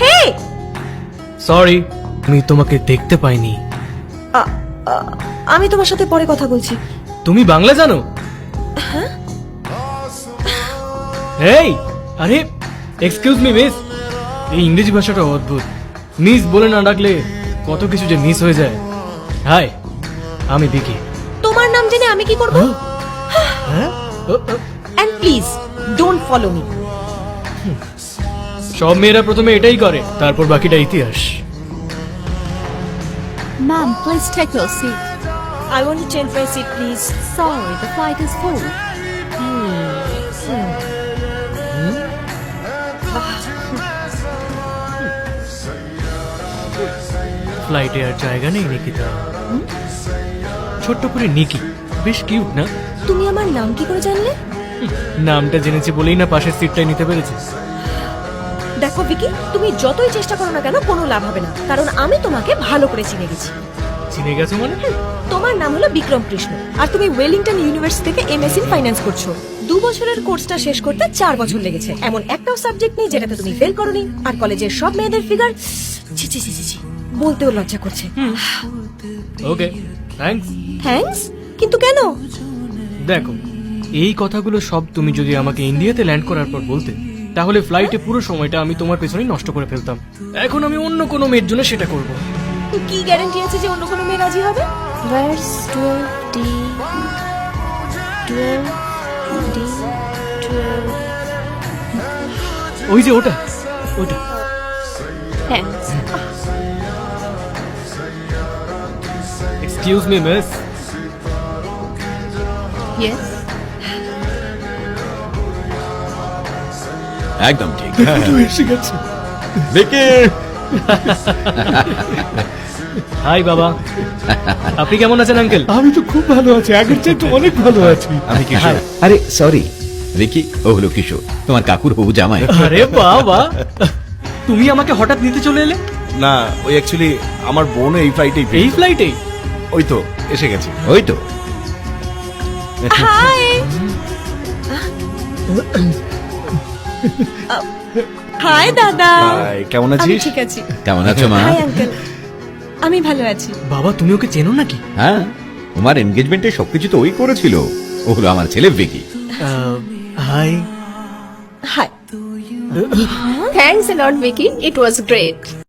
হে, sorry, আমি তোমাকে দেখতে পাইনি। আমি তোমার সাথে পরে কথা বলছি। তুমি বাংলা জানো? এই, আরে এক্সকিউজ মি মিস, এই ইংরেজি ভাষাটা অদ্ভুত। মিস বলে না ডাকলে কত কিছু যে মিস হয়ে যায়। হাই, আমি বিকি। তোমার নাম জেনে আমি কি করব? And please don't follow me. সব মেয়েরা প্রথমে এটাই করে, তারপর বাকিটা ইতিহাস। Ma'am, please take your seat. I want to change my seat please. Sorry, the flight is full. ফ্লাইটে আর জায়গা নেই নিকিতা। ছোট্ট করে নিকি, বেশ কিউট না? তুমি আমার নাম কি করে জানলে? নামটা জেনেছি বলেই না পাশের সিটটাই নিতে পেরেছি। দেখো ভিকি, তুমি যতই চেষ্টা করো না কেন কোনো লাভ হবে না, কারণ আমি তোমাকে ভালো করে চিনে গেছি। চিনে গেছো মানে? তোমার নাম হলো বিক্রম কৃষ্ণ, আর তুমি ওয়েলিংটন ইউনিভার্সিটি থেকে এমএসসি ইন ফাইন্যান্স করছো। 2 বছরের কোর্সটা শেষ করতে 4 বছর লেগেছে। এমন একটাও সাবজেক্ট নেই যেটাতে তুমি ফেল করোনি। আর কলেজের সব মেয়েদের ফিগার ছি ছি ছি ছি ছি, বলতেও লজ্জা করছে। ওকে, থ্যাঙ্কস। থ্যাঙ্কস? কিন্তু কেন? দেখো, এই কথাগুলো সব তুমি যদি আমাকে ইন্ডিয়াতে ল্যান্ড করার পর বলতে, তাহলে ফ্লাইটে পুরো সময়টা আমি তোমার পেছনেই নষ্ট করে ফেলতাম। এখন আমি অন্য কোনো মেয়ের জন্য সেটা করব। কি গ্যারান্টি আছে যে অন্য কোনো মেয়ে রাজি হবে? Where's 12D? 12D? 12. ওই যে ওটা, ওটা। Thanks. Excuse me miss. Yes. একদম ঠিক। এসে গেছে। দেখে হাই বাবা, আপনি কেমন আছেন আঙ্কেল? আমি তো খুব ভালো আছি, আগের চাইতে অনেক ভালো আছি। আমি কিশোর। আরে সরি রিকি, ও হলো কিশোর, তোমার কাকুর হবু জামাই। আরে বাবা, তুমি আমাকে হঠাৎ নিতে চলে এলে? না, ওই অ্যাকচুয়ালি আমার বোন এই ফ্লাইটেই এই ফ্লাইটেই? ওই তো এসে গেছে। ওই তো। হাই হাই দাদা। হাই, কেমন আমি আছিস? ঠিক আছি। কেমন আছো মা? হাই আঙ্কেল, আমি ভালো আছি। বাবা, তুমি ওকে চেনো নাকি? হ্যাঁ, তোমার এনগেজমেন্টে সবকিছু তো ওই করেছিল। ও হলো আমার ছেলে Vicky. Hi. Hi. Thanks a lot, Vicky. It was great.